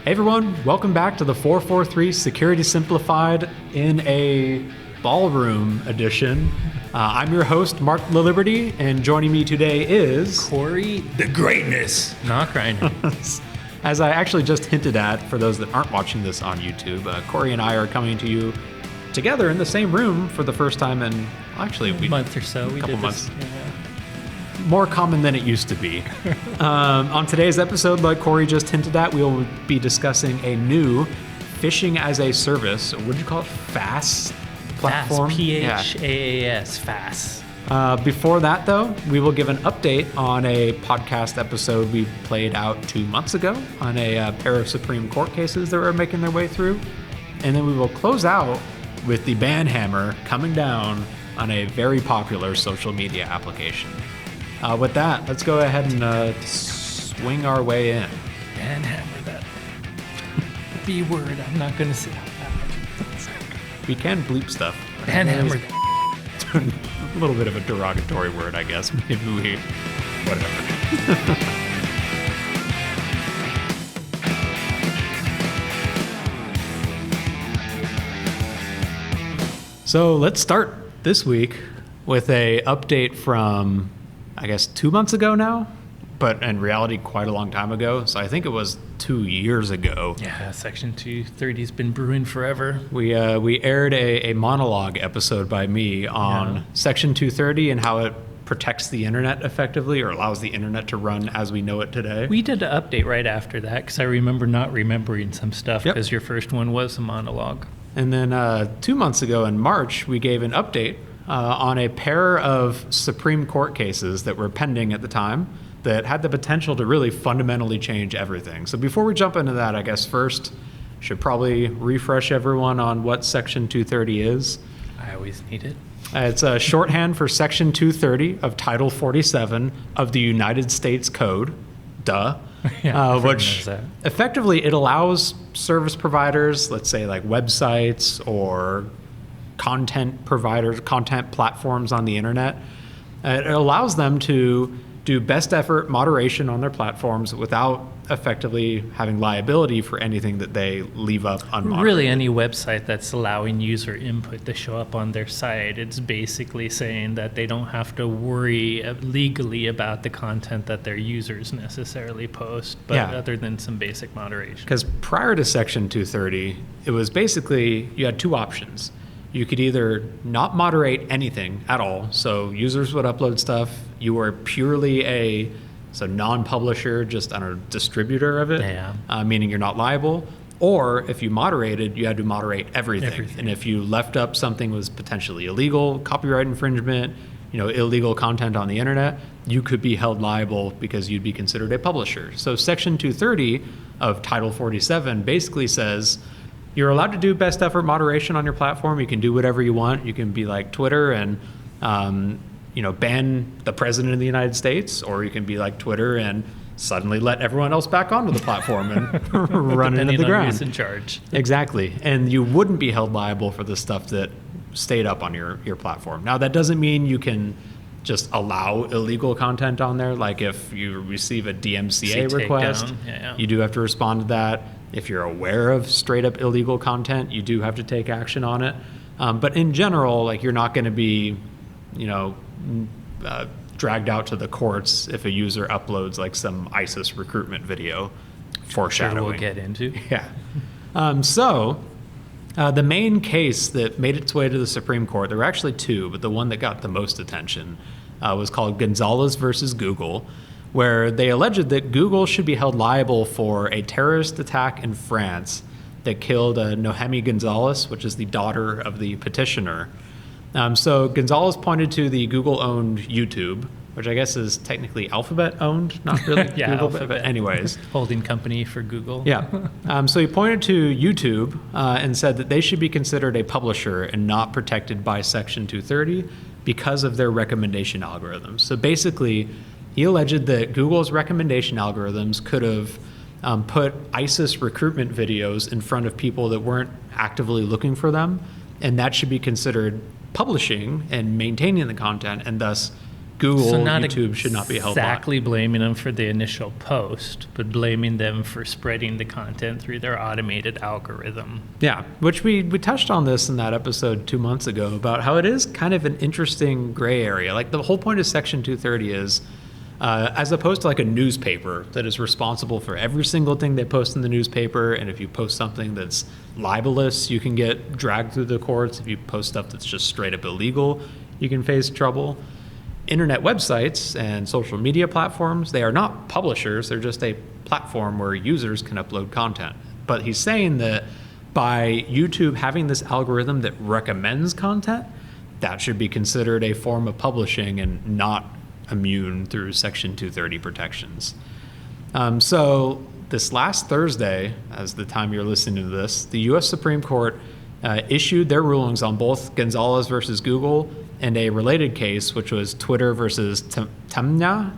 Hey everyone, welcome back to the 443 Security Simplified in a ballroom edition. I'm your host, Mark LaLiberty, and joining me today is... Corey, the greatness, not grinding. As I actually just hinted at, for those that aren't watching this on YouTube, Corey and I are coming to you together in the same room for the first time in, actually, a month or so. A couple months. More common than it used to be. On today's episode, like Corey just hinted at, we will be discussing a new phishing as a service. What did you call it? FAS platform? P-H-A-A-S, FAS. Before that, though, we will give an update on a podcast episode we played out 2 months ago on a pair of Supreme Court cases that were making their way through. And then we will close out with the ban hammer coming down on a very popular social media application. With that, let's go ahead and swing our way in. Ban hammer, that B word I'm not going to say out loud. We can bleep stuff. Ban hammer. A little bit of a derogatory word, I guess. Maybe we... whatever. So let's start this week with a update from... I guess 2 months ago now, but in reality quite a long time ago. So I think it was 2 years ago. Yeah, Section 230's been brewing forever. We aired a monologue episode by me on Section 230 and how it protects the internet effectively or allows the internet to run as we know it today. We did an update right after that because I remember not remembering some stuff because your first one was a monologue. And then 2 months ago in March, we gave an update on a pair of Supreme Court cases that were pending at the time that had the potential to really fundamentally change everything. So before we jump into that, I guess first should probably refresh everyone on what Section 230 is. I always need it. It's a shorthand for Section 230 of Title 47 of the United States Code, which effectively it allows service providers, let's say like websites or content providers, content platforms on the internet. It allows them to do best effort moderation on their platforms without effectively having liability for anything that they leave up unmoderated. Really, any website that's allowing user input to show up on their site, it's basically saying that they don't have to worry legally about the content that their users necessarily post, but other than some basic moderation. Because prior to Section 230, it was basically, you had two options. You could either not moderate anything at all, so users would upload stuff, you were purely a non-publisher, just a distributor of it, meaning you're not liable, or if you moderated, you had to moderate everything. And if you left up something was potentially illegal, copyright infringement, illegal content on the internet, you could be held liable because you'd be considered a publisher. So Section 230 of Title 47 basically says, you're allowed to do best effort moderation on your platform. You can do whatever you want. You can be like Twitter and, ban the president of the United States, or you can be like Twitter and suddenly let everyone else back onto the platform and run into the ground. Who's in charge. Exactly. And you wouldn't be held liable for the stuff that stayed up on your platform. Now, that doesn't mean you can just allow illegal content on there. Like if you receive a DMCA request, you do have to respond to that. If you're aware of straight up illegal content, you do have to take action on it. But in general, like you're not going to be, dragged out to the courts if a user uploads like some ISIS recruitment video foreshadowing. Sure we'll get into. Yeah. So the main case that made its way to the Supreme Court, there were actually two, but the one that got the most attention was called Gonzalez versus Google, where they alleged that Google should be held liable for a terrorist attack in France that killed Nohemi Gonzalez, which is the daughter of the petitioner. So Gonzalez pointed to the Google-owned YouTube, which I guess is technically Alphabet-owned, not really Google, Alphabet. but anyways. Holding company for Google. Yeah. So he pointed to YouTube and said that they should be considered a publisher and not protected by Section 230 because of their recommendation algorithms. So basically, he alleged that Google's recommendation algorithms could have put ISIS recruitment videos in front of people that weren't actively looking for them, and that should be considered publishing and maintaining the content, and thus Google, So not YouTube should not be held liable. exactly blaming them for the initial post, but blaming them for spreading the content through their automated algorithm. Yeah, which we touched on this in that episode 2 months ago about how it is kind of an interesting gray area. Like the whole point of Section 230 is, as opposed to like a newspaper that is responsible for every single thing they post in the newspaper, and if you post something that's libelous, you can get dragged through the courts. If you post stuff that's just straight up illegal, you can face trouble. Internet websites and social media platforms, they are not publishers, they're just a platform where users can upload content. But he's saying that by YouTube having this algorithm that recommends content, that should be considered a form of publishing and not immune through Section 230 protections. So this last Thursday, as the time you're listening to this, the U.S. Supreme Court issued their rulings on both Gonzalez versus Google and a related case, which was Twitter versus Temna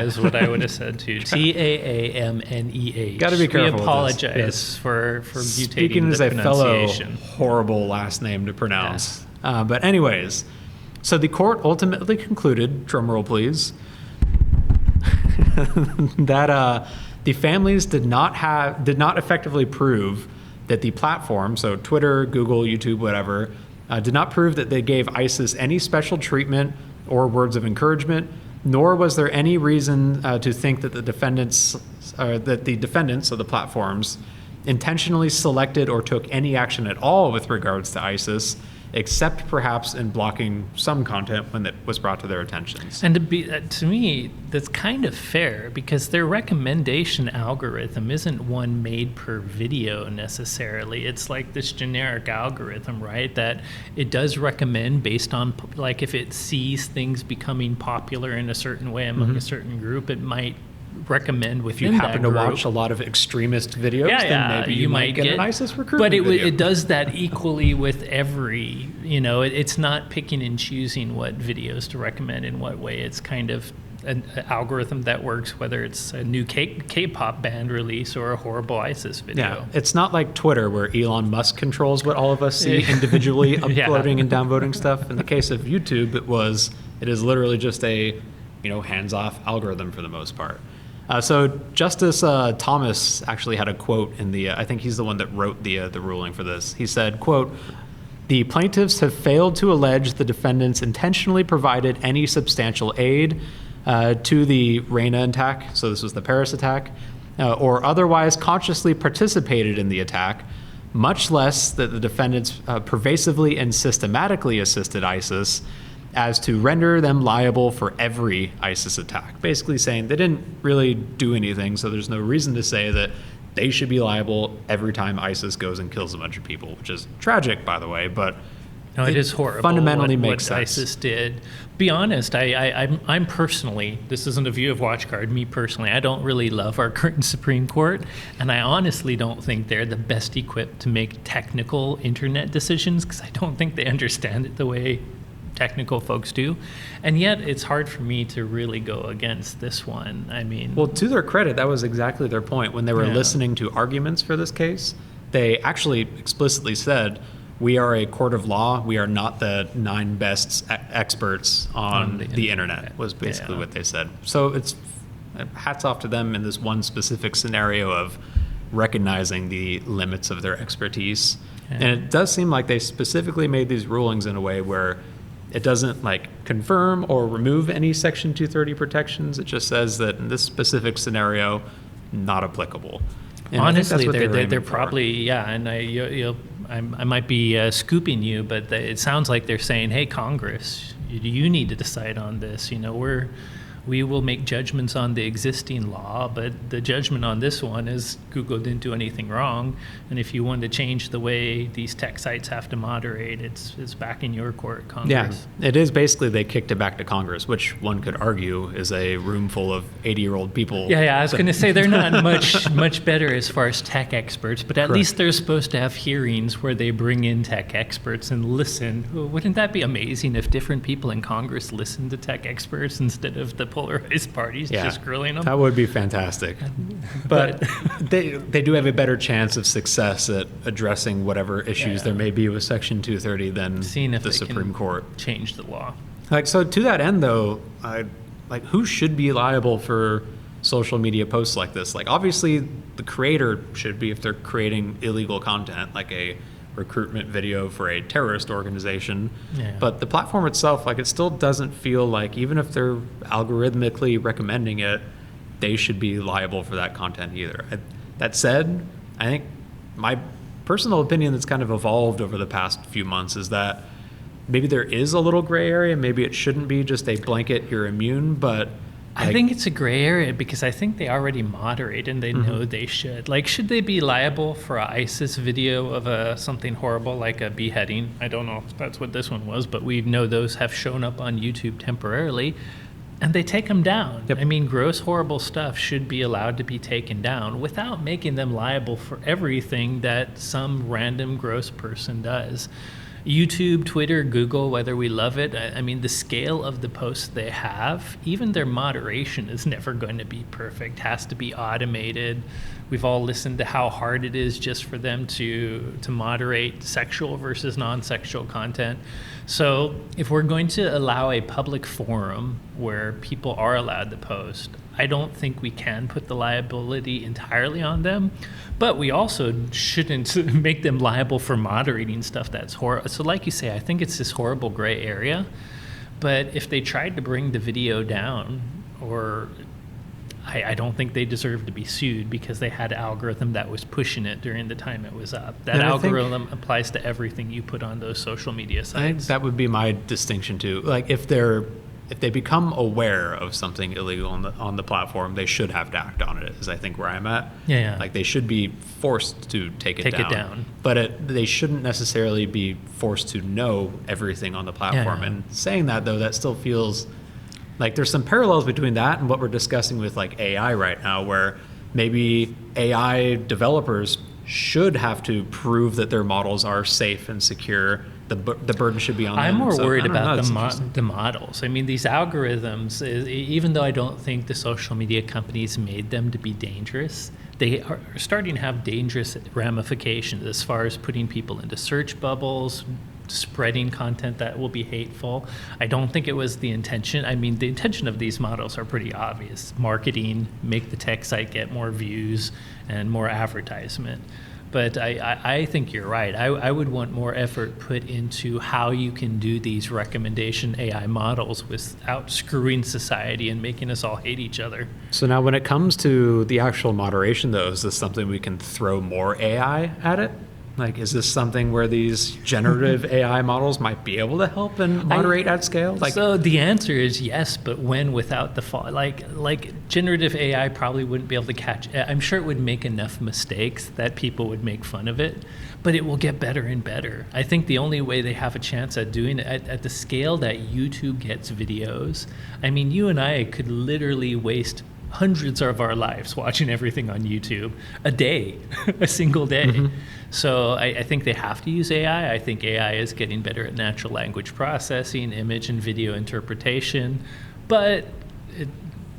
is what I would have said too. Taamneh. Got to be careful. We apologize with this. for Speaking mutating as the a fellow pronunciation. horrible last name to pronounce. But anyways, so the court ultimately concluded, drumroll please, that the families did not effectively prove that the platform, so Twitter, Google, YouTube, whatever, did not prove that they gave ISIS any special treatment or words of encouragement, nor was there any reason to think that the defendants, so the platforms, intentionally selected or took any action at all with regards to ISIS, except perhaps in blocking some content when it was brought to their attentions. And to me, that's kind of fair because their recommendation algorithm isn't one made per video necessarily. It's like this generic algorithm, right? That it does recommend based on, like, if it sees things becoming popular in a certain way among a certain group, it might recommend within if you happen that to group. watch a lot of extremist videos, then maybe you might get an ISIS recruitment But video. it does that equally with every, it's not picking and choosing what videos to recommend in what way. It's kind of an algorithm that works, whether it's a new K-pop band release or a horrible ISIS video. Yeah, it's not like Twitter where Elon Musk controls what all of us see individually uploading and downvoting stuff. In the case of YouTube, it is literally just a, hands-off algorithm for the most part. So Justice Thomas actually had a quote in the, I think he's the one that wrote the ruling for this. He said, quote, "The plaintiffs have failed to allege the defendants intentionally provided any substantial aid to the Reina attack," so this was the Paris attack, "or otherwise consciously participated in the attack, much less that the defendants pervasively and systematically assisted ISIS as to render them liable for every ISIS attack." Basically saying they didn't really do anything, so there's no reason to say that they should be liable every time ISIS goes and kills a bunch of people, which is tragic, by the way, but no, it is horrible. Fundamentally what makes sense. ISIS did. Be honest, I'm personally, this isn't a view of WatchGuard, me personally, I don't really love our current Supreme Court, and I honestly don't think they're the best equipped to make technical internet decisions because I don't think they understand it the way technical folks do, and yet it's hard for me to really go against this one. I mean, well, to their credit, that was exactly their point. When they were listening to arguments for this case, they actually explicitly said, "We are a court of law. We are not the 9 best experts on the internet," was basically what they said. So it's hats off to them in this one specific scenario of recognizing the limits of their expertise. And it does seem like they specifically made these rulings in a way where it doesn't confirm or remove any Section 230 protections. It just says that in this specific scenario, not applicable. And honestly, they're for. probably, and I might be scooping you, but it sounds like they're saying, "Hey, Congress, you need to decide on this. We will make judgments on the existing law, but the judgment on this one is Google didn't do anything wrong. And if you want to change the way these tech sites have to moderate, it's back in your court, Congress." Yeah, it is basically they kicked it back to Congress, which one could argue is a room full of 80-year-old people. Yeah, I was going to say they're not much better as far as tech experts, but at least they're supposed to have hearings where they bring in tech experts and listen. Wouldn't that be amazing if different people in Congress listened to tech experts instead of the polarized parties, just grilling them. That would be fantastic. But they do have a better chance of success at addressing whatever issues there may be with Section 230 than Seeing if the they Supreme can Court. change the law. Like, so to that end, though, like, who should be liable for social media posts like this? Like, obviously, the creator should be if they're creating illegal content, like a recruitment video for a terrorist organization. Yeah. But the platform itself, like, it still doesn't feel like, even if they're algorithmically recommending it, they should be liable for that content either. That said, I think my personal opinion that's kind of evolved over the past few months is that maybe there is a little gray area. Maybe it shouldn't be just a blanket, you're immune, but I think it's a gray area because I think they already moderate and they know they should. Like, should they be liable for a ISIS video of something horrible like a beheading? I don't know if that's what this one was, but we know those have shown up on YouTube temporarily, and they take them down. Yep. I mean, gross, horrible stuff should be allowed to be taken down without making them liable for everything that some random gross person does. YouTube, Twitter, Google, whether we love it, I mean, the scale of the posts they have, even their moderation is never going to be perfect, has to be automated. We've all listened to how hard it is just for them to moderate sexual versus non-sexual content. So if we're going to allow a public forum where people are allowed to post, I don't think we can put the liability entirely on them, but we also shouldn't make them liable for moderating stuff that's horrible. So like you say, I think it's this horrible gray area, but if they tried to bring the video down, or I don't think they deserve to be sued because they had an algorithm that was pushing it during the time it was up. That algorithm applies to everything you put on those social media sites. I think that would be my distinction too. Like, if they become aware of something illegal on the platform, they should have to act on it, is I think where I'm at. Yeah. Like, they should be forced to take it down. But they shouldn't necessarily be forced to know everything on the platform. Yeah. And saying that, though, that still feels like there's some parallels between that and what we're discussing with, like, AI right now, where maybe AI developers should have to prove that their models are safe and secure. The burden should be on them. I'm more worried about the the models. I mean, these algorithms, even though I don't think the social media companies made them to be dangerous, they are starting to have dangerous ramifications as far as putting people into search bubbles, spreading content that will be hateful. I don't think it was the intention. I mean, the intention of these models are pretty obvious. Marketing, make the tech site get more views and more advertisement. But I think you're right. I would want more effort put into how you can do these recommendation AI models without screwing society and making us all hate each other. So now when it comes to the actual moderation, though, is this something we can throw more AI at it? Like, is this something where these generative AI models might be able to help and moderate at scale? Like, so the answer is yes, but when without the fault? Like generative AI probably wouldn't be able to catch. I'm sure it would make enough mistakes that people would make fun of it, but it will get better and better. I think the only way they have a chance at doing it at the scale that YouTube gets videos. I mean, you and I could literally waste hundreds of our lives watching everything on YouTube a day, a single day. So I think they have to use AI. I think AI is getting better at natural language processing, image and video interpretation, but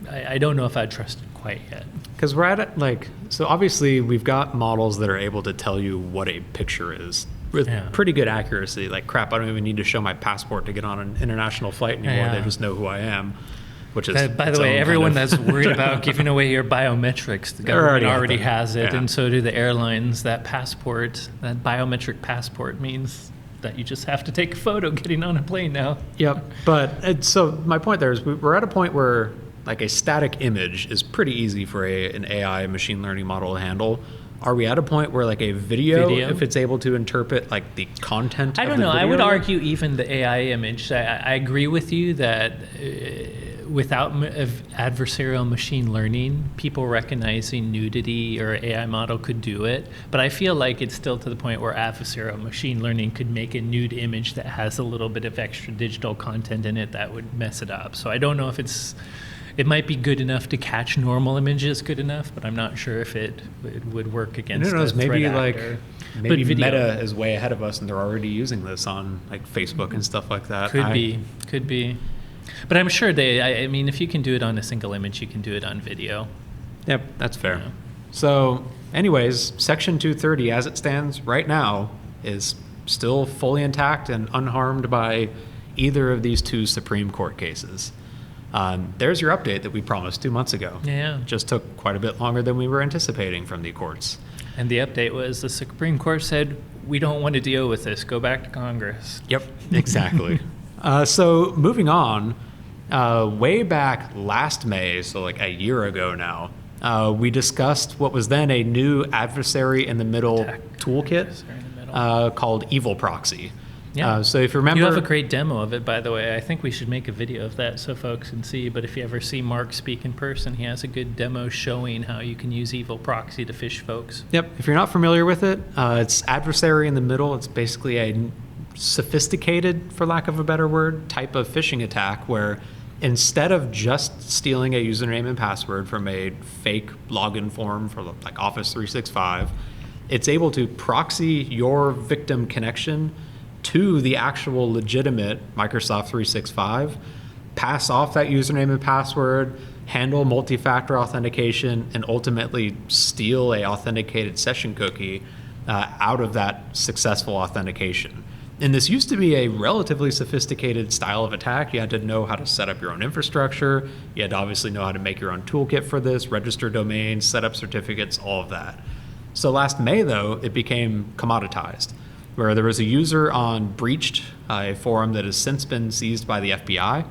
I don't know if I'd trust it quite yet. Because we're at it, like, so obviously we've got models that are able to tell you what a picture is with pretty good accuracy. Like, crap, I don't even need to show my passport to get on an international flight anymore. They just know who I am. Which is, by the way, everyone that's worried about giving away your biometrics, the government already has it, and so do the airlines. That passport, that biometric passport, means that you just have to take a photo getting on a plane now. Yep. But so my point there is we're at a point where, like, a static image is pretty easy for an AI machine learning model to handle. Are we at a point where, like, a video, if it's able to interpret, like, the content I of don't the know. video? I would argue even the AI image. I agree with you that without adversarial machine learning, people recognizing nudity or AI model could do it. But I feel like it's still to the point where adversarial machine learning could make a nude image that has a little bit of extra digital content in it that would mess it up. So I don't know if it might be good enough to catch normal images good enough, but I'm not sure if it would work against a threat maybe actor. Maybe Meta is way ahead of us and they're already using this on, like, Facebook and stuff like that. Could be. But I'm sure I mean, if you can do it on a single image, you can do it on video. Yep, that's fair. Yeah. So anyways, Section 230 as it stands right now is still fully intact and unharmed by either of these two Supreme Court cases. There's your update that we promised 2 months ago. Yeah. Just took quite a bit longer than we were anticipating from the courts. And the update was the Supreme Court said, we don't want to deal with this. Go back to Congress. Yep, exactly. So moving on, way back last May, so like a year ago now, we discussed what was then a new adversary in the middle Attack toolkit adversary in the middle. called Evil Proxy. Yeah. So if you remember... You have a great demo of it, by the way. I think we should make a video of that so folks can see. But if you ever see Mark speak in person, he has a good demo showing how you can use Evil Proxy to phish folks. Yep. If you're not familiar with it, it's adversary in the middle. It's basically a sophisticated, for lack of a better word, type of phishing attack where instead of just stealing a username and password from a fake login form for like Office 365, it's able to proxy your victim connection to the actual legitimate Microsoft 365, pass off that username and password, handle multi-factor authentication, and ultimately steal a authenticated session cookie out of that successful authentication. And this used to be a relatively sophisticated style of attack. You had to know how to set up your own infrastructure. You had to obviously know how to make your own toolkit for this, register domains, set up certificates, all of that. So last May, though, it became commoditized, where there was a user on Breached, a forum that has since been seized by the FBI,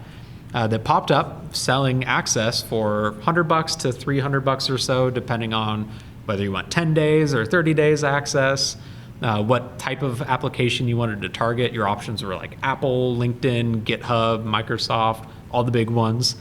that popped up selling access for $100 to $300 or so, depending on whether you want 10 days or 30 days access, what type of application you wanted to target. Your options were like Apple, LinkedIn, GitHub, Microsoft, all the big ones.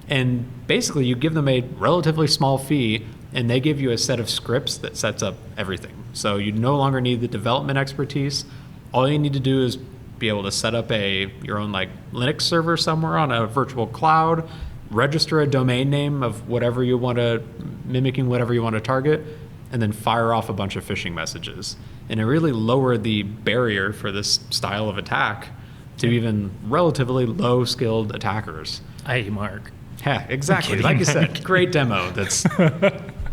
And basically you give them a relatively small fee and they give you a set of scripts that sets up everything. So you no longer need the development expertise. All you need to do is be able to set up your own like Linux server somewhere on a virtual cloud, register a domain name of whatever you want to, mimicking whatever you want to target, and then fire off a bunch of phishing messages. And it really lowered the barrier for this style of attack to even relatively low-skilled attackers. Hey, Mark. Yeah, exactly. Like you said, great demo. That's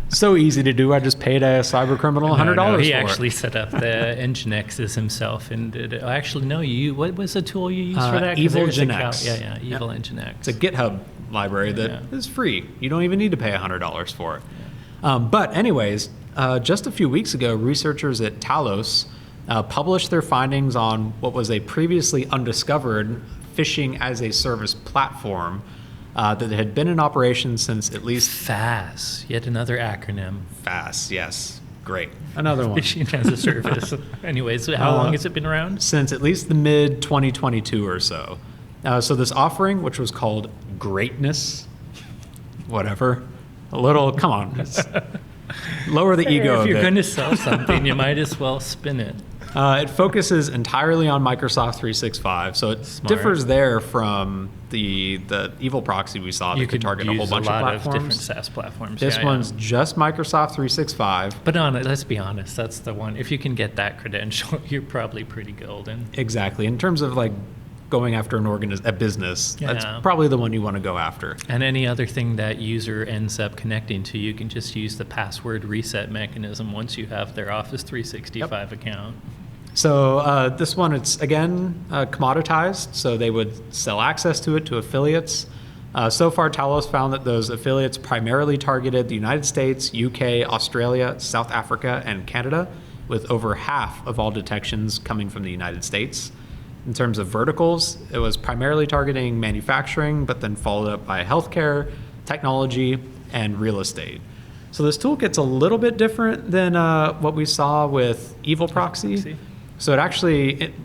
so easy to do. I just paid a cyber criminal $100 No, he for actually it. set up the Nginxes himself and did it. Actually, no, what was the tool you used for that? 'Cause Evil there's a Nginx. Yeah, Evil Nginx. It's a GitHub library that is free. You don't even need to pay $100 for it. But anyways, just a few weeks ago, researchers at Talos published their findings on what was a previously undiscovered phishing as a service platform that had been in operation since at least... FAS, yet another acronym. FAS, yes. Great. Another one. Phishing as a service. Anyways, how long has it been around? Since at least the mid-2022 or so. So this offering, which was called Greatness, whatever, come on. Lower the ego a bit. If you're going to sell something, you might as well spin it. It focuses entirely on Microsoft 365, so it differs there from the Evil Proxy we saw that could target a whole bunch of platforms. Of different SaaS platforms. This one's just Microsoft 365. But let's be honest, that's the one. If you can get that credential, you're probably pretty golden. Exactly. In terms of like going after a business, that's probably the one you want to go after. And any other thing that user ends up connecting to, you can just use the password reset mechanism once you have their Office 365 account. So this one, it's again commoditized, so they would sell access to it to affiliates. So far, Talos found that those affiliates primarily targeted the United States, UK, Australia, South Africa, and Canada, with over half of all detections coming from the United States. In terms of verticals, it was primarily targeting manufacturing, but then followed up by healthcare, technology, and real estate. So this toolkit's a little bit different than what we saw with Evil Proxy. So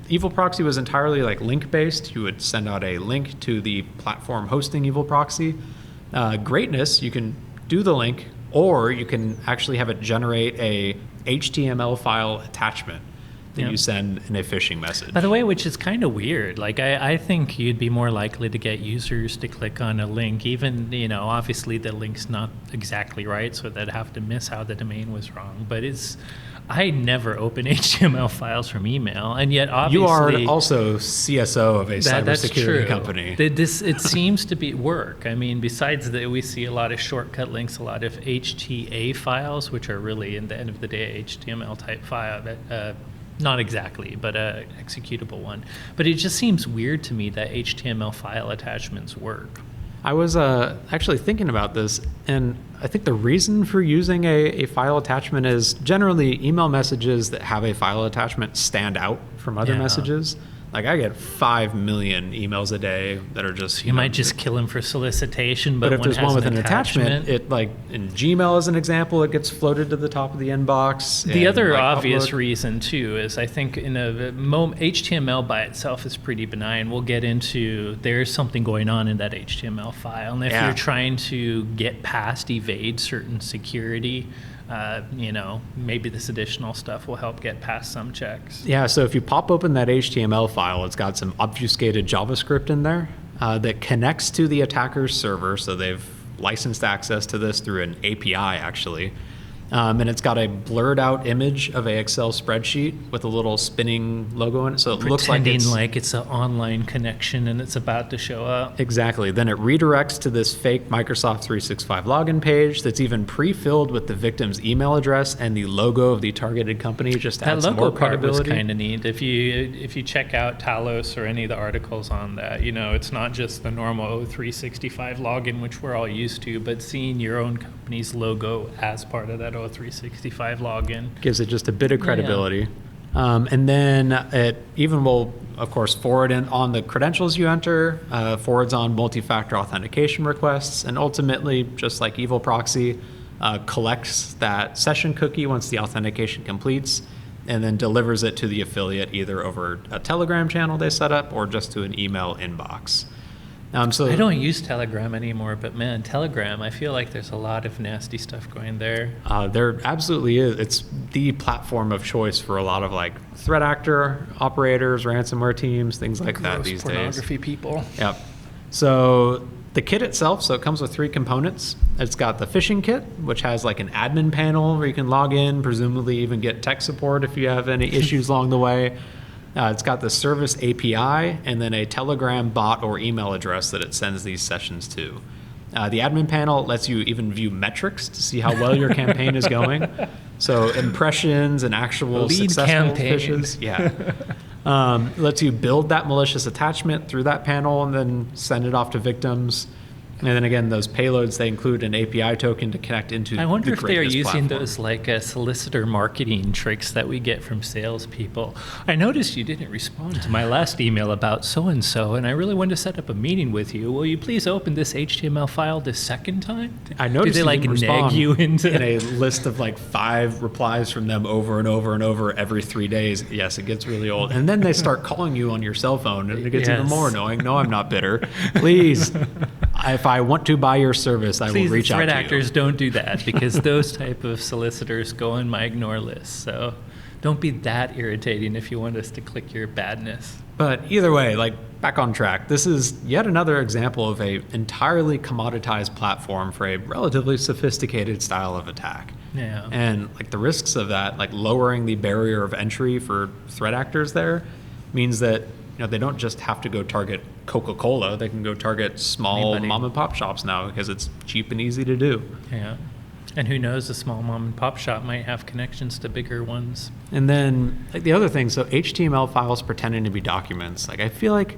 Evil Proxy was entirely like link-based. You would send out a link to the platform hosting Evil Proxy. Greatness, you can do the link, or you can actually have it generate a HTML file attachment. that Yeah. you send in a phishing message. By the way, which is kind of weird. Like, I think you'd be more likely to get users to click on a link, even, obviously the link's not exactly right, so they'd have to miss how the domain was wrong. But I never open HTML files from email, and yet obviously you are also CSO of a that's cybersecurity true. company. It seems to be work. I mean, besides that, we see a lot of shortcut links, a lot of HTA files, which are really, in the end of the day, HTML type file. Not exactly, but a executable one. But it just seems weird to me that HTML file attachments work. I was actually thinking about this, and I think the reason for using a file attachment is generally email messages that have a file attachment stand out from other Yeah. messages. Like I get 5 million emails a day that are just You might just kill them for solicitation, But but if one there's has one with an attachment, attachment, it like in Gmail as an example, it gets floated to the top of the inbox. The and, other like, obvious Outlook. reason too is I think in HTML by itself is pretty benign. We'll get into there's something going on in that HTML file, and if Yeah. you're trying to get past evade certain security, maybe this additional stuff will help get past some checks. Yeah, so if you pop open that HTML file, it's got some obfuscated JavaScript in there that connects to the attacker's server. So they've licensed access to this through an API, actually. And it's got a blurred out image of a Excel spreadsheet with a little spinning logo in it. So it looks like Pretending it's an online connection and it's about to show up. Exactly. Then it redirects to this fake Microsoft 365 login page that's even pre-filled with the victim's email address and the logo of the targeted company, just to That add some logo more part was credibility. kind of neat. If you check out Talos or any of the articles on that, it's not just the normal O365 login, which we're all used to, but seeing your own company's logo as part of that O365 login. Gives it just a bit of credibility. And then it even will, of course, forward in on the credentials you enter, forwards on multi-factor authentication requests, and ultimately, just like Evil Proxy, collects that session cookie once the authentication completes, and then delivers it to the affiliate either over a Telegram channel they set up or just to an email inbox. So I don't use Telegram anymore, but man, Telegram, I feel like there's a lot of nasty stuff going there. There absolutely is. It's the platform of choice for a lot of like threat actor operators, ransomware teams, things like that Gross these pornography days. people. Yep. So the kit itself, so it comes with 3 components. It's got the phishing kit, which has like an admin panel where you can log in, presumably even get tech support if you have any issues along the way. It's got the service API and then a Telegram bot or email address that it sends these sessions to. The admin panel lets you even view metrics to see how well your campaign is going. So impressions and actual Lead successful campaign. phishes. Yeah. Lets you build that malicious attachment through that panel and then send it off to victims. And then again, those payloads, they include an API token to connect into I wonder the if they are greatness using platform. those like solicitor marketing tricks that we get from salespeople. I noticed you didn't respond to my last email about so-and-so, and I really wanted to set up a meeting with you. Will you please open this HTML file the second time? I noticed Did they like didn't nag respond you into in a list of like 5 replies from them over and over and over every 3 days. Yes, it gets really old. And then they start calling you on your cell phone, and it gets even Yes. more annoying. No, I'm not bitter. Please, if I want to buy your service, I Please, will reach out threat to actors you. don't do that because those type of solicitors go in my ignore list. So don't be that irritating if you want us to click your badness. But either way, like back on track, this is yet another example of a entirely commoditized platform for a relatively sophisticated style of attack. Yeah. And like the risks of that, like lowering the barrier of entry for threat actors there, means that they don't just have to go target Coca-Cola. They can go target small Anybody. mom and pop shops now because it's cheap and easy to do. Yeah. And who knows, a small mom and pop shop might have connections to bigger ones. And then like the other thing, so HTML files pretending to be documents. Like I feel like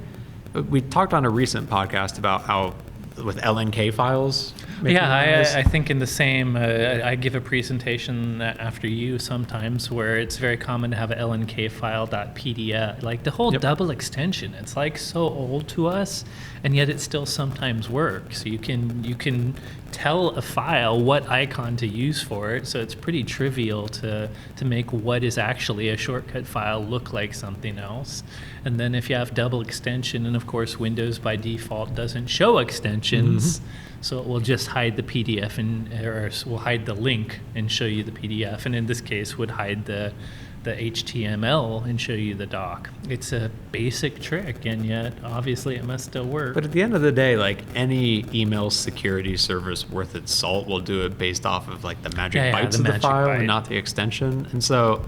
we talked on a recent podcast about how with LNK files. Yeah, I think in the same, I give a presentation after you sometimes where it's very common to have a LNK file.pdf. Like the whole Yep. double extension, it's like so old to us, and yet it still sometimes works. You can tell a file what icon to use for it, so it's pretty trivial to make what is actually a shortcut file look like something else. And then if you have double extension, and of course Windows by default doesn't show extensions, so it will just hide the PDF or will hide the link and show you the PDF, and in this case would hide the the HTML and show you the doc. It's a basic trick, and yet obviously it must still work. But at the end of the day, like any email security service worth its salt will do it based off of like the magic bytes the of the magic file byte. and not the extension. And so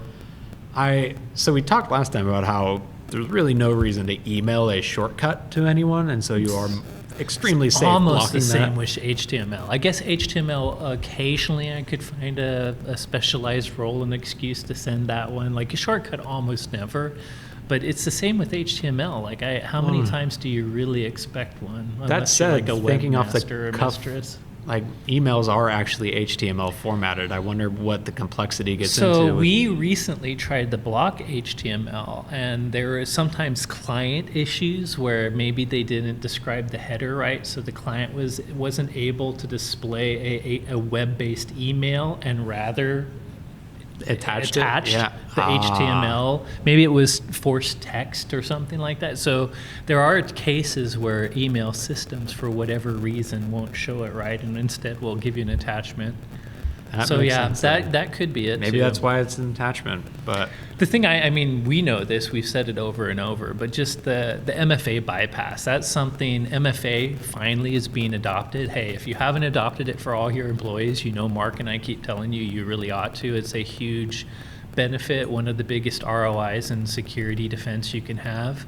we talked last time about how there's really no reason to email a shortcut to anyone, and so you are extremely safe Almost blocking the same that. with HTML. I guess HTML, occasionally I could find a specialized role and excuse to send that one. Like a shortcut, almost never. But it's the same with HTML. Like, how many times do you really expect one? That Unless you're said, like a thinking off the webmaster or cuff, mistress. like emails are actually HTML formatted. I wonder what the complexity gets So into. we recently tried to block HTML, and there are sometimes client issues where maybe they didn't describe the header right, so the client wasn't able to display a web-based email and rather attached the HTML. Maybe it was forced text or something like that. So there are cases where email systems, for whatever reason, won't show it right, and instead will give you an attachment. That So makes yeah, sense then. that could be it. Maybe too. that's why it's an attachment. But The thing, I mean, we know this, we've said it over and over, but just the MFA bypass, that's something, MFA finally is being adopted. Hey, if you haven't adopted it for all your employees, you know Mark and I keep telling you, you really ought to. It's a huge benefit, one of the biggest ROIs in security defense you can have.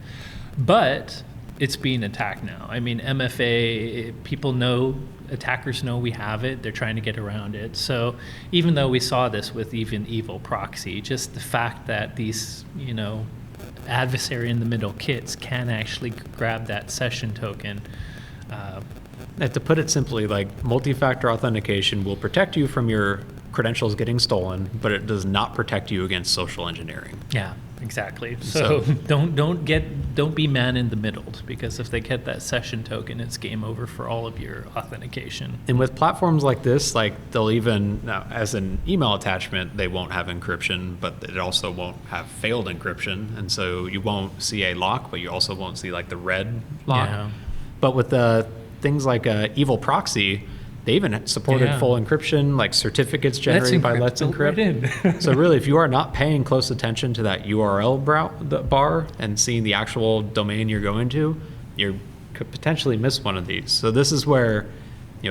But it's being attacked now. I mean, MFA, people know, attackers know we have it. They're trying to get around it. So even though we saw this with even evil proxy, just the fact that these, adversary in the middle kits can actually grab that session token. to put it simply, like multi-factor authentication will protect you from your credentials getting stolen, but it does not protect you against social engineering. Yeah, exactly. So don't be man in the middle, because if they get that session token, it's game over for all of your authentication. And with platforms like this, like they'll even, now as an email attachment, they won't have encryption, but it also won't have failed encryption. And so you won't see a lock, but you also won't see like the red lock. Yeah. But with the things like evil proxy, they even supported Yeah. full encryption, like certificates generated by Let's Built right Encrypt. in. So really, if you are not paying close attention to that URL bar and seeing the actual domain you're going to, you could potentially miss one of these. So this is where,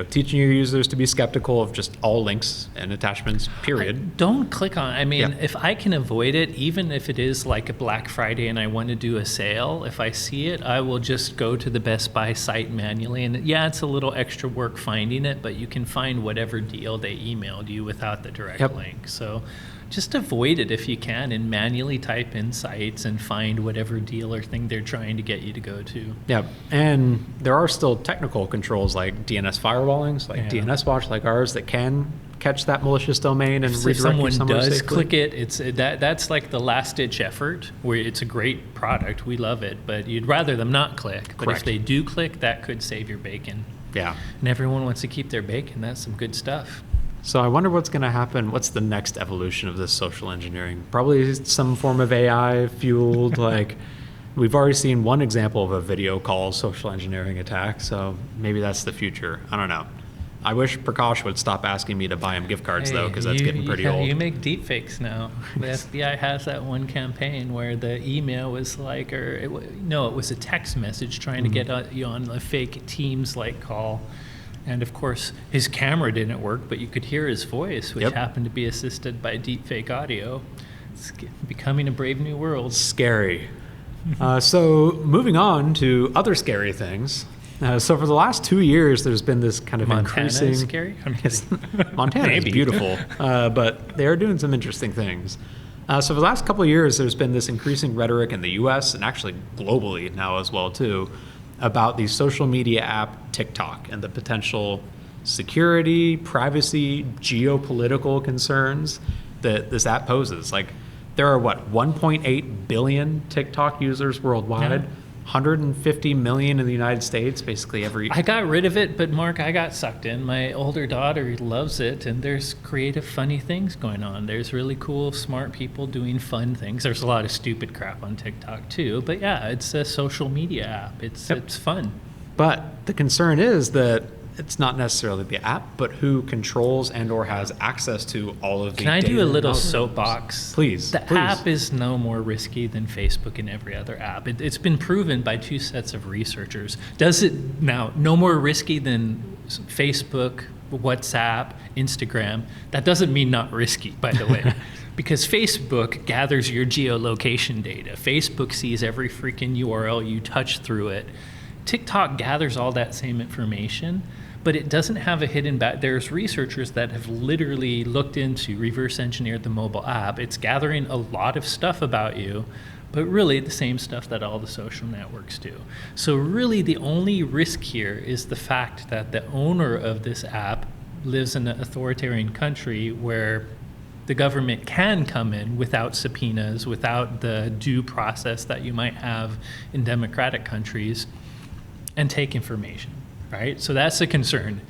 teaching your users to be skeptical of just all links and attachments, period. Don't click on it. I mean, Yeah. if I can avoid it, even if it is like a Black Friday and I want to do a sale, if I see it, I will just go to the Best Buy site manually. And yeah, it's a little extra work finding it, but you can find whatever deal they emailed you without the direct Yep. link. So just avoid it if you can and manually type in sites and find whatever deal or thing they're trying to get you to go to. Yeah, and there are still technical controls like DNS firewallings, like Yeah. DNS Watch, like ours, that can catch that malicious domain and If redirect someone you somewhere does safely. click it, that's like the last ditch effort where it's a great product. We love it, but you'd rather them not click. But Correct. if they do click, that could save your bacon. Yeah. And everyone wants to keep their bacon. That's some good stuff. So I wonder what's going to happen. What's the next evolution of this social engineering? Probably some form of AI fueled, like we've already seen one example of a video call social engineering attack. So maybe that's the future. I don't know. I wish Prakash would stop asking me to buy him gift cards though, because that's getting pretty old. You make deepfakes now. The FBI has that one campaign where the email was like, it was a text message trying to get you on a fake Teams-like call. And of course, his camera didn't work, but you could hear his voice, which Yep. happened to be assisted by deepfake audio. It's becoming a brave new world. Scary. So moving on to other scary things. So for the last 2 years, there's been this kind of Montana increasing. is scary? I'm Yes, kidding. Montana is Maybe. beautiful, but they are doing some interesting things. So for the last couple of years, there's been this increasing rhetoric in the U.S. and actually globally now as well too, about the social media app TikTok and the potential security, privacy, geopolitical concerns that this app poses. Like, there are 1.8 billion TikTok users worldwide, Yeah. 150 million in the United States, basically every. I got rid of it, but Mark, I got sucked in. My older daughter loves it, and there's creative, funny things going on. There's really cool, smart people doing fun things. There's a lot of stupid crap on TikTok too, but yeah, it's a social media app. It's fun. But the concern is that it's not necessarily the app, but who controls and or has access to all of the Can I data do a and little algorithms. soapbox? Please. The app is no more risky than Facebook and every other app. It's been proven by 2 sets of researchers. Does it now no more risky than Facebook, WhatsApp, Instagram? That doesn't mean not risky, by the way. Because Facebook gathers your geolocation data. Facebook sees every freaking URL you touch through it. TikTok gathers all that same information, but it doesn't have a hidden there's researchers that have literally looked into, reverse engineered the mobile app. It's gathering a lot of stuff about you, but really the same stuff that all the social networks do. So really the only risk here is the fact that the owner of this app lives in an authoritarian country where the government can come in without subpoenas, without the due process that you might have in democratic countries, and take information, right? So that's a concern.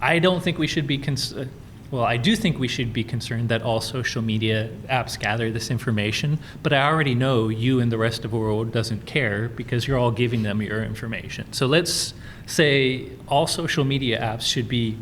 I don't think we should be I do think we should be concerned that all social media apps gather this information, but I already know you and the rest of the world doesn't care because you're all giving them your information. So let's say all social media apps should be,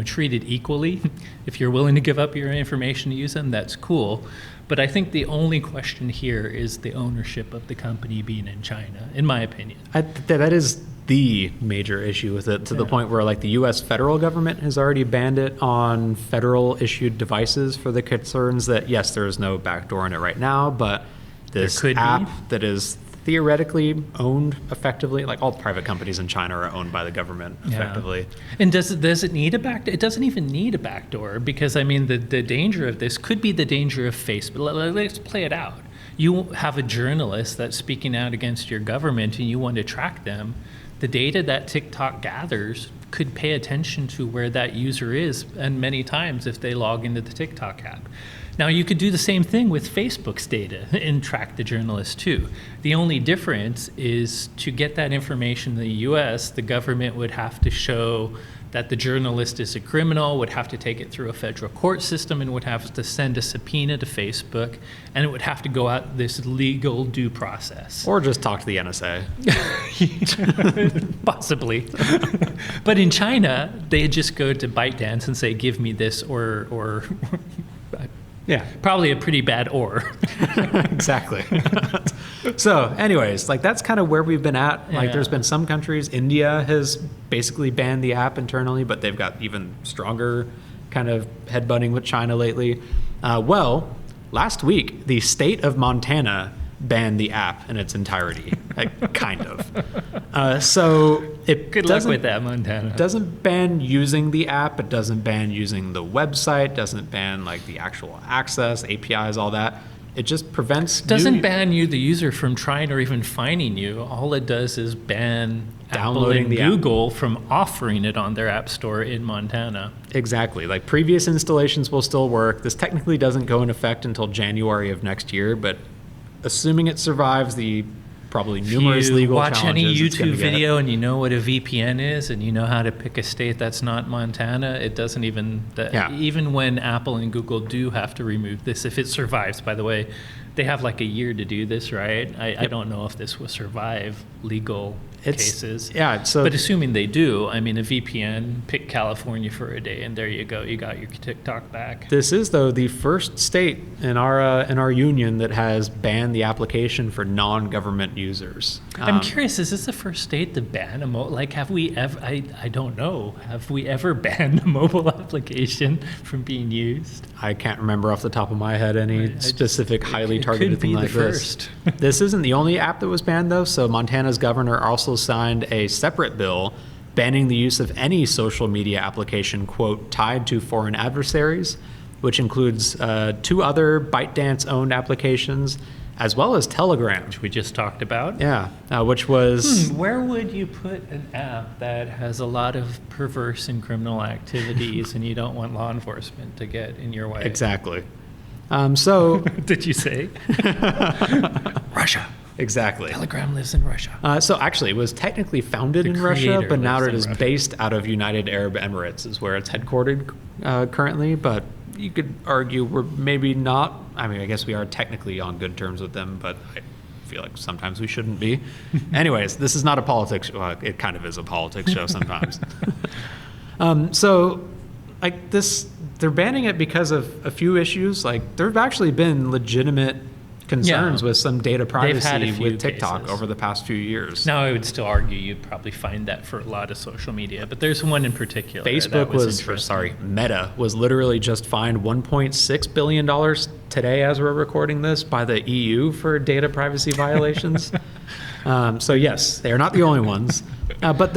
treated equally. If you're willing to give up your information to use them, that's cool. But I think the only question here is the ownership of the company being in China, in my opinion. That is the major issue with it, to the point where like the U.S. federal government has already banned it on federal issued devices for the concerns that, yes, there is no backdoor in it right now, but this app that is theoretically owned effectively, like all private companies in China are owned by the government effectively. And does it need a backdoor? It doesn't even need a backdoor because, I mean, the danger of this could be the danger of Facebook. Let's play it out. You have a journalist that's speaking out against your government and you want to track them. The data that TikTok gathers could pay attention to where that user is, and many times if they log into the TikTok app. Now, you could do the same thing with Facebook's data and track the journalist too. The only difference is to get that information in the US, the government would have to show that the journalist is a criminal, would have to take it through a federal court system, and would have to send a subpoena to Facebook, and it would have to go out this legal due process. Or just talk to the NSA. Possibly. But in China, they just go to ByteDance and say, give me this, or yeah, probably a pretty bad or. Exactly. So anyways, like that's kind of where we've been at. Like there's been some countries, India has basically banned the app internally, but they've got even stronger kind of headbutting with China lately. Well, last week, the state of Montana banned the app in its entirety, like, kind of. So it Good luck with that, Montana. doesn't ban using the app. It doesn't ban using the website. Doesn't ban like the actual access, APIs, all that. It just prevents. Doesn't ban you, the user, from trying or even finding you. All it does is ban Downloading Apple and the app. Google from offering it on their app store in Montana. Exactly. Like previous installations will still work. This technically doesn't go in effect until January of next year, but assuming it survives the probably numerous legal challenges. Watch any it's gonna YouTube get. video and you know what a VPN is and you know how to pick a state that's not Montana, it doesn't even, even when Apple and Google do have to remove this, if it survives, by the way, they have like a year to do this, right? I don't know if this will survive legal cases. Yeah. So, but assuming they do, I mean, a VPN, pick California for a day, and there you go. You got your TikTok back. this is though the first state in our union that has banned the application for non-government users. I'm curious, is this the first state to ban a have we ever, I don't know, have we ever banned a mobile application from being used? I can't remember off the top of my head any specific highly targeted thing like this. First. This isn't the only app that was banned though. So Montana's governor also signed a separate bill banning the use of any social media application, quote, tied to foreign adversaries, which includes 2 other ByteDance owned applications, as well as Telegram. Which we just talked about. Yeah, which was... Where would you put an app that has a lot of perverse and criminal activities and you don't want law enforcement to get in your way? Exactly. So... Did you say? Russia. Exactly. Telegram lives in Russia. So actually, it was technically founded in Russia, but now it is based out of United Arab Emirates, is where it's headquartered currently. But you could argue we're maybe not. I mean, I guess we are technically on good terms with them, but feel like sometimes we shouldn't be. Anyways, this is not a politics. Well, it kind of is a politics show sometimes. So, like this, they're banning it because of a few issues. Like there have actually been legitimate concerns with some data privacy with TikTok cases over the past few years. Now, I would still argue you'd probably find that for a lot of social media, but there's one in particular. Facebook Meta was literally just fined $1.6 billion today as we're recording this by the EU for data privacy violations. So yes, they are not the only ones. But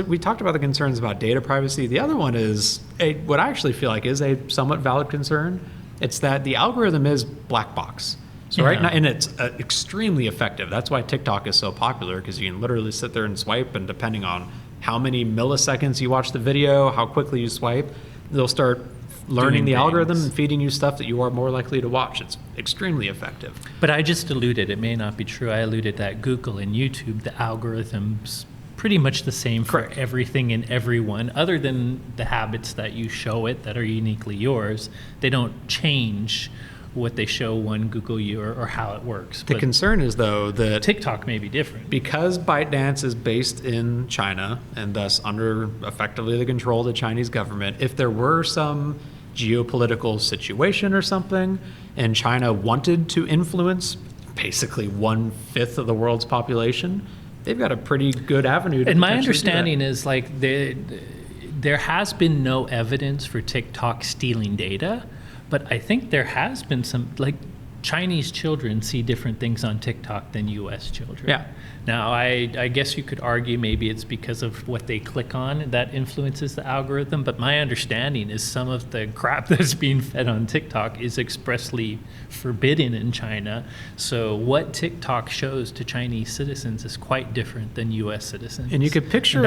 we talked about the concerns about data privacy. The other one is what I actually feel like is a somewhat valid concern. It's that the algorithm is black box. So right now, and it's extremely effective. That's why TikTok is so popular, because you can literally sit there and swipe, and depending on how many milliseconds you watch the video, how quickly you swipe, they'll start learning the algorithm and feeding you stuff that you are more likely to watch. It's extremely effective. But I just alluded, it may not be true, I alluded that Google and YouTube, the algorithm's pretty much the same for everything and everyone, other than the habits that you show it that are uniquely yours. They don't change what they show one Google you or how it works. The concern is, though, that TikTok may be different. Because ByteDance is based in China and thus under effectively the control of the Chinese government, if there were some geopolitical situation or something and China wanted to influence basically 1/5 of the world's population, they've got a pretty good avenue to And my understanding is like there has been no evidence for TikTok stealing data. But I think there has been some, like Chinese children see different things on TikTok than US children. Yeah. Now, I guess you could argue maybe it's because of what they click on that influences the algorithm, but my understanding is some of the crap that's being fed on TikTok is expressly forbidden in China. So what TikTok shows to Chinese citizens is quite different than US citizens. And you could picture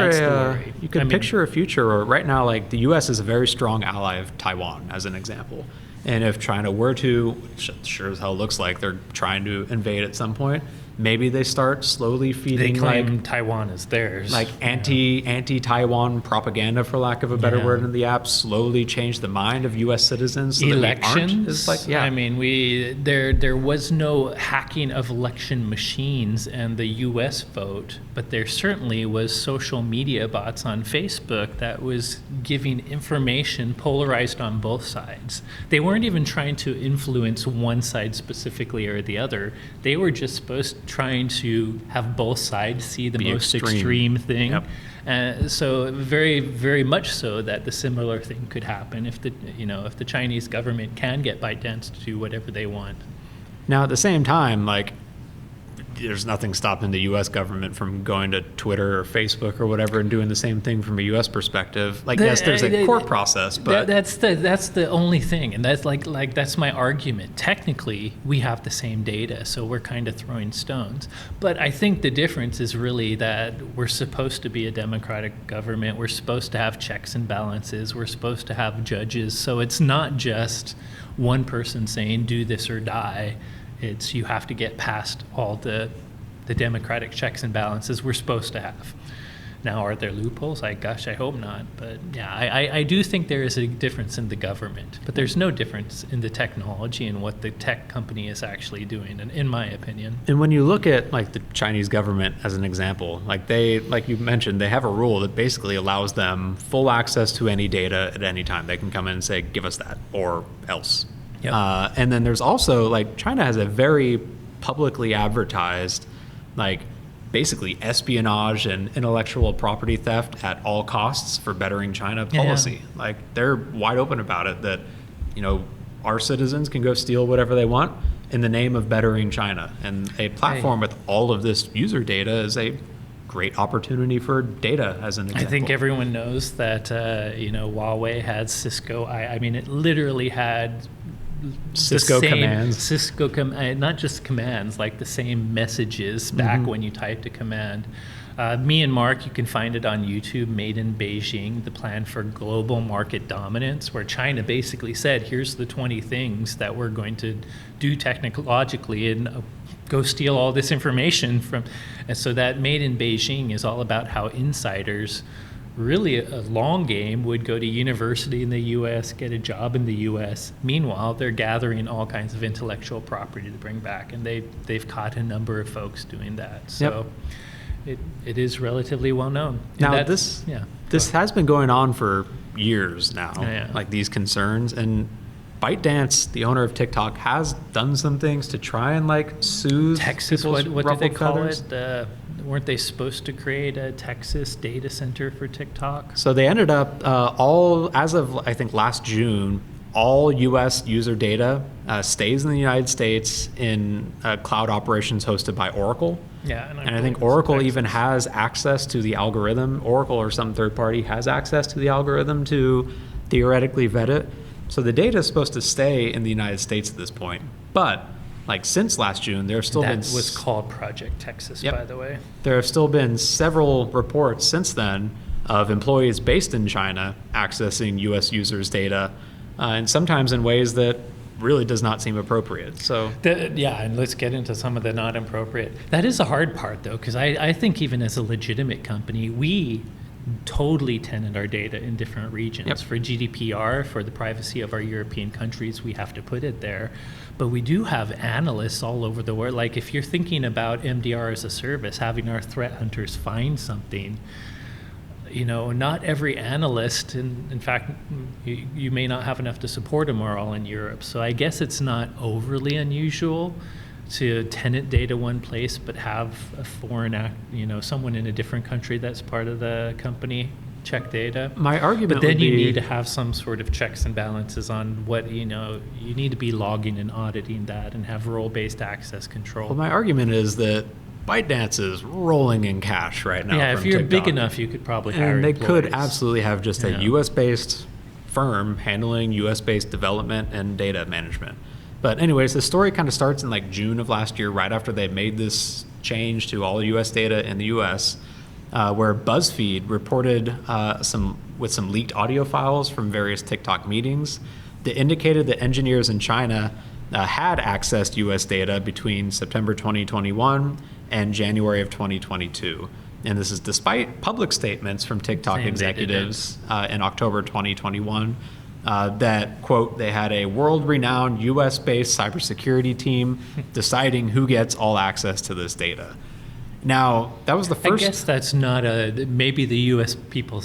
picture a future where right now, like the US is a very strong ally of Taiwan, as an example. And if China were to, which sure as hell looks like they're trying to invade at some point, maybe they start slowly feeding they claim Taiwan is theirs. Like anti-Taiwan propaganda, for lack of a better word, in the app, slowly change the mind of U.S. citizens. So elections. That I mean, there was no hacking of election machines and the U.S. vote, but there certainly was social media bots on Facebook that was giving information polarized on both sides. They weren't even trying to influence one side specifically or the other. They were just trying to have both sides see the most extreme thing. Yep. So very, very much so that the similar thing could happen if the Chinese government can get ByteDance to do whatever they want. Now, at the same time, like, there's nothing stopping the U.S. government from going to Twitter or Facebook or whatever and doing the same thing from a U.S. perspective. Like, yes, there's a court process, but that's the only thing, and that's like that's my argument. Technically, we have the same data, so we're kind of throwing stones. But I think the difference is really that we're supposed to be a democratic government. We're supposed to have checks and balances. We're supposed to have judges. So it's not just one person saying do this or die. It's you have to get past all the democratic checks and balances we're supposed to have. Now, are there loopholes? I hope not. But yeah, I do think there is a difference in the government. But there's no difference in the technology and what the tech company is actually doing, in my opinion. And when you look at like the Chinese government as an example, like you mentioned, they have a rule that basically allows them full access to any data at any time. They can come in and say, give us that or else. Yep. And then there's also, like, China has a very publicly advertised, like, basically espionage and intellectual property theft at all costs for bettering China policy. Yeah. Like, they're wide open about it that, our citizens can go steal whatever they want in the name of bettering China. And a platform with all of this user data is a great opportunity for data, as an example. I think everyone knows that, Huawei had Cisco. I mean, it literally had Cisco commands. Not just commands, like the same messages back when you typed a command. Me and Mark, you can find it on YouTube, Made in Beijing, the plan for global market dominance, where China basically said, here's the 20 things that we're going to do technologically and go steal all this information from. And so that Made in Beijing is all about how insiders really a long game would go to university in the U.S., get a job in the U.S. Meanwhile, they're gathering all kinds of intellectual property to bring back, and they've caught a number of folks doing that. So it is relatively well known. Now this has been going on for years now, like these concerns, and ByteDance, the owner of TikTok, has done some things to try and like soothe Texas. people's What did they call feathers. it? Weren't they supposed to create a Texas data center for TikTok? So they ended up all, as of I think last June, all U.S. user data stays in the United States in cloud operations hosted by Oracle. Yeah, and I think Oracle even has access to the algorithm. Oracle or some third party has access to the algorithm to theoretically vet it. So the data is supposed to stay in the United States at this point. But like since last June, there have still been... That was called Project Texas, by the way. There have still been several reports since then of employees based in China accessing U.S. users' data, and sometimes in ways that really does not seem appropriate. So and let's get into some of the not appropriate. That is the hard part, though, because I think even as a legitimate company, we totally tenant our data in different regions. For GDPR, for the privacy of our European countries, we have to put it there. But we do have analysts all over the world. Like if you're thinking about MDR as a service, having our threat hunters find something, not every analyst, in fact, you may not have enough to support them, are all in Europe. So I guess it's not overly unusual to tenant data one place, but have a foreign someone in a different country that's part of the company check data. My argument But then would you be, need to have some sort of checks and balances on what, you need to be logging and auditing that and have role-based access control. well, my argument is that ByteDance is rolling in cash right now. Yeah, from if you're TikTok. big enough, you could probably hire And they employees. could absolutely have just a U.S.-based firm handling U.S.-based development and data management. But anyways, the story kind of starts in like June of last year, right after they made this change to all U.S. data in the U.S., where BuzzFeed reported some leaked audio files from various TikTok meetings that indicated that engineers in China had accessed U.S. data between September 2021 and January of 2022. And this is despite public statements from TikTok Saying executives in October 2021 that, quote, they had a world-renowned U.S.-based cybersecurity team deciding who gets all access to this data. Now, that was the first... I guess that's not maybe the U.S. people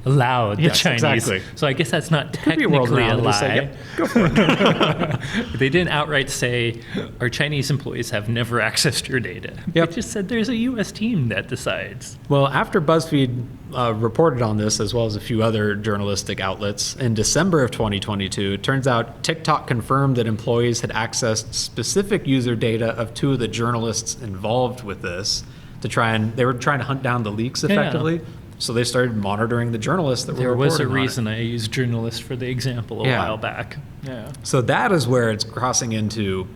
allowed the Chinese. Exactly. So I guess that's not Could be world technically a renowned. They just say, lie. "Yep, go for it." They didn't outright say, our Chinese employees have never accessed your data. Yep. They just said there's a U.S. team that decides. Well, after BuzzFeed reported on this, as well as a few other journalistic outlets, in December of 2022, it turns out TikTok confirmed that employees had accessed specific user data of two of the journalists involved with this they were trying to hunt down the leaks effectively. Yeah. So they started monitoring the journalists that There were was a reporting on it. reason I used journalists for the example a while back. Yeah. So that is where it's crossing into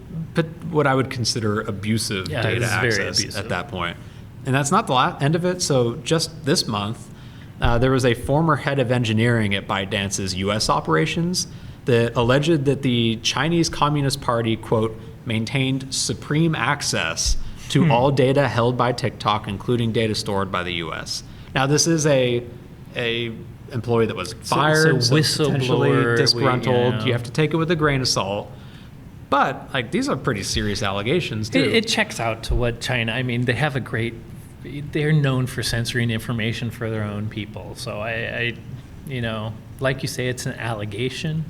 what I would consider abusive data it's very access abusive. at that point. And that's not the end of it. So just this month, there was a former head of engineering at ByteDance's U.S. operations that alleged that the Chinese Communist Party, quote, maintained supreme access to all data held by TikTok, including data stored by the U.S. Now, this is a employee that was fired, so potentially whistleblower, disgruntled. You have to take it with a grain of salt. But like these are pretty serious allegations too. It checks out to what China, I mean, they have they're known for censoring information for their own people. So I like you say, it's an allegation,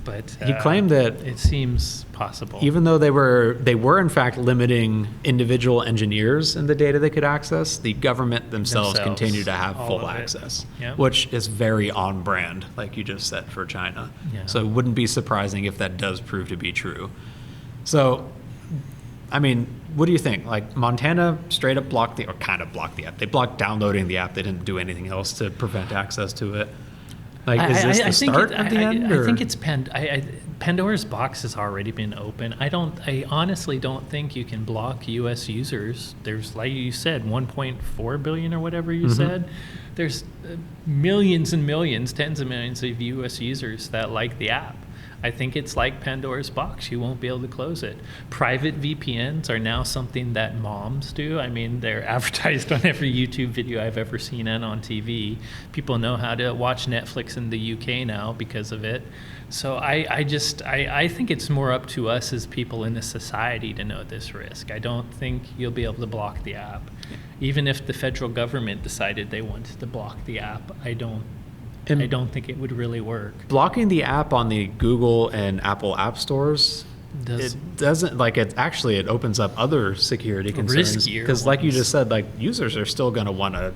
but He claimed that it seems possible. even though they were in fact limiting individual engineers in the data they could access, the government themselves continue to have all full of it. access, Yep. which is very on brand, like you just said, for China. Yeah. So it wouldn't be surprising if that does prove to be true. So, I mean, what do you think? Like Montana straight up blocked kind of blocked the app. They blocked downloading the app. They didn't do anything else to prevent access to it. Like, is this the start of the end? I think it's Pandora's box has already been open. I honestly don't think you can block U.S. users. There's, like you said, 1.4 billion or whatever you said. There's millions and millions, tens of millions of U.S. users that like the app. I think it's like Pandora's box. You won't be able to close it. Private VPNs are now something that moms do. I mean, they're advertised on every YouTube video I've ever seen and on TV. People know how to watch Netflix in the UK now because of it. So I think it's more up to us as people in the society to know this risk. I don't think you'll be able to block the app. Even if the federal government decided they wanted to block the app, I don't think it would really work. Blocking the app on the Google and Apple app stores, it doesn't, like, it opens up other security concerns. Because like you just said, like, users are still going to want to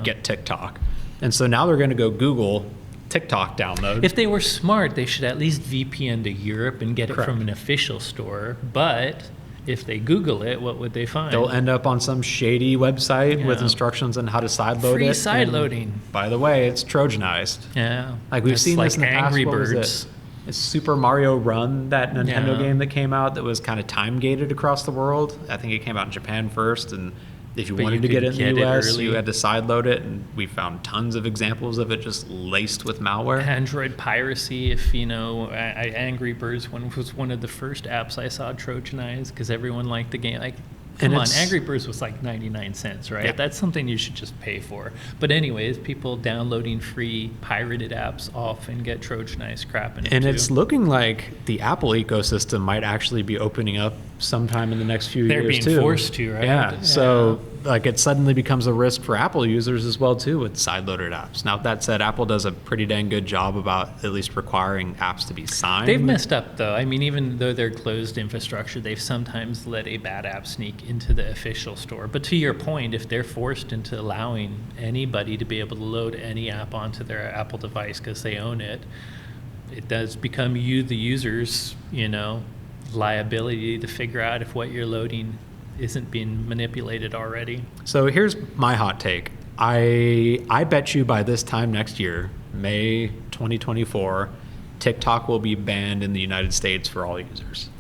get TikTok. And so now they're going to go Google TikTok download. If they were smart, they should at least VPN to Europe and get it from an official store. But if they Google it, what would they find? They'll end up on some shady website with instructions on how to sideload it. Free sideloading. By the way, it's Trojanized. Yeah. Like we've seen this in the past. Angry What was Birds. it? It's Super Mario Run, that Nintendo game that came out that was kind of time gated across the world. I think it came out in Japan first, and if you wanted to get it in the US, you had to sideload it, and we found tons of examples of it just laced with malware. Android piracy, if you know, Angry Birds was one of the first apps I saw Trojanized because everyone liked the game. Like, come on, Angry Birds was like 99 cents, right? Yeah. That's something you should just pay for. But anyways, people downloading free pirated apps often get Trojanized crap in it. And it's looking like the Apple ecosystem might actually be opening up sometime in the next few years too. They're being forced to, right? Yeah. So like it suddenly becomes a risk for Apple users as well too with sideloaded apps. Now that said, Apple does a pretty dang good job about at least requiring apps to be signed. They've messed up though. I mean, even though they're closed infrastructure, they've sometimes let a bad app sneak into the official store. But to your point, if they're forced into allowing anybody to be able to load any app onto their Apple device because they own it, it does become you, the users, liability to figure out if what you're loading isn't being manipulated already. So here's my hot take. I bet you by this time next year, May 2024, TikTok will be banned in the United States for all users.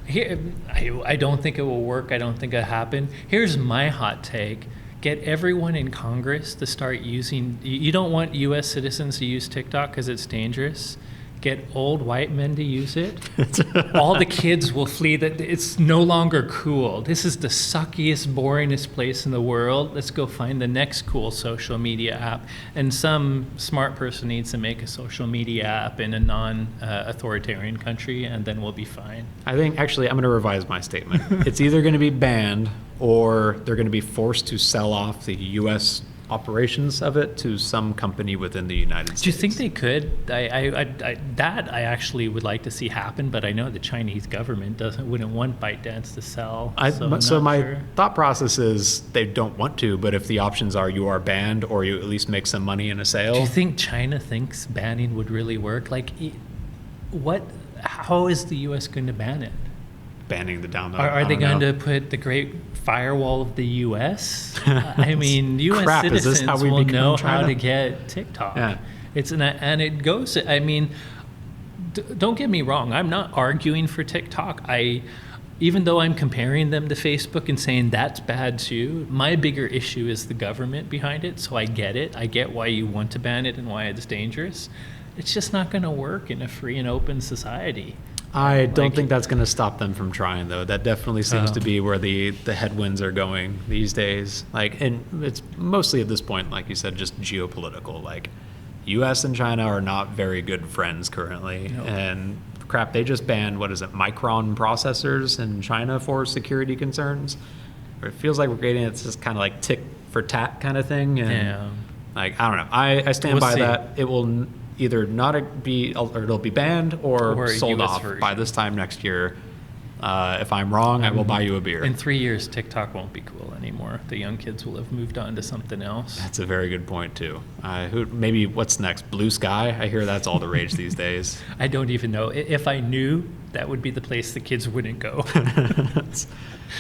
Here, I don't think it will work. I don't think it'll happen. Here's my hot take. Get everyone in Congress to start using... You don't want U.S. citizens to use TikTok because it's dangerous. Get old white men to use it. All the kids will flee. That it's no longer cool. This is the suckiest, boringest place in the world. Let's go find the next cool social media app. And some smart person needs to make a social media app in a non-authoritarian country, and then we'll be fine. I think, actually, I'm going to revise my statement. It's either going to be banned or they're going to be forced to sell off the U.S. operations of it to some company within the United States. Do you think they could? I actually would like to see happen, but I know the Chinese government wouldn't want ByteDance to sell. So my thought process is they don't want to, but if the options are you are banned or you at least make some money in a sale. Do you think China thinks banning would really work? Like, how is the U.S. going to ban it? Banning the download. Are they going to put the great firewall of the U.S.? I mean, U.S. citizens will know how to get TikTok. Yeah. And it goes. I mean, don't get me wrong. I'm not arguing for TikTok. Even though I'm comparing them to Facebook and saying that's bad too, my bigger issue is the government behind it. So I get it. I get why you want to ban it and why it's dangerous. It's just not going to work in a free and open society. I don't think that's going to stop them from trying, though. That definitely seems to be where the headwinds are going these days. And it's mostly at this point, like you said, just geopolitical. Like, U.S. and China are not very good friends currently. Nope. And crap, they just banned, Micron processors in China for security concerns. It feels like we're getting, it's just kind of like tick for tat kind of thing. And I don't know. I stand by that. It will either not be, or it'll be banned or sold off by this time next year. If I'm wrong, I will buy you a beer. In 3 years, TikTok won't be cool anymore. The young kids will have moved on to something else. That's a very good point, too. Maybe what's next? Blue Sky? I hear that's all the rage these days. I don't even know. If I knew, that would be the place the kids wouldn't go.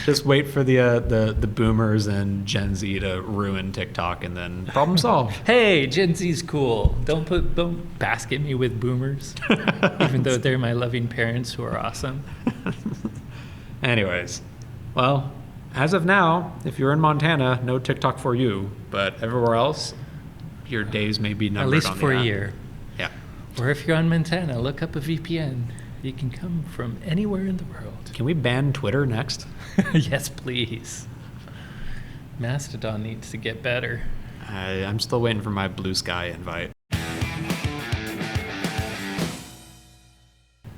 Just wait for the boomers and Gen Z to ruin TikTok, and then problem solved. Hey, Gen Z's cool. Don't basket me with boomers, even though they're my loving parents who are awesome. Anyways, well, as of now, if you're in Montana, no TikTok for you. But everywhere else, your days may be numbered. At least for a year. Yeah. Or if you're on Montana, look up a VPN. You can come from anywhere in the world. Can we ban Twitter next? Yes, please. Mastodon needs to get better. I'm still waiting for my Blue Sky invite.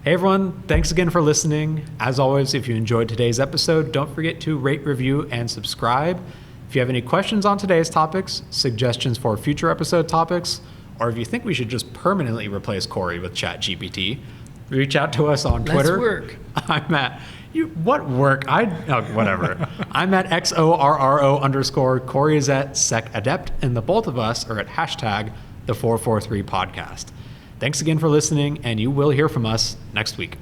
Hey everyone, thanks again for listening. As always, if you enjoyed today's episode, don't forget to rate, review, and subscribe. If you have any questions on today's topics, suggestions for future episode topics, or if you think we should just permanently replace Corey with ChatGPT, reach out to us on Twitter. Let's work. I'm at, what work? Whatever. I'm at XORRO_. Corey is at SecAdept, and the both of us are at #the443podcast. Thanks again for listening, and you will hear from us next week.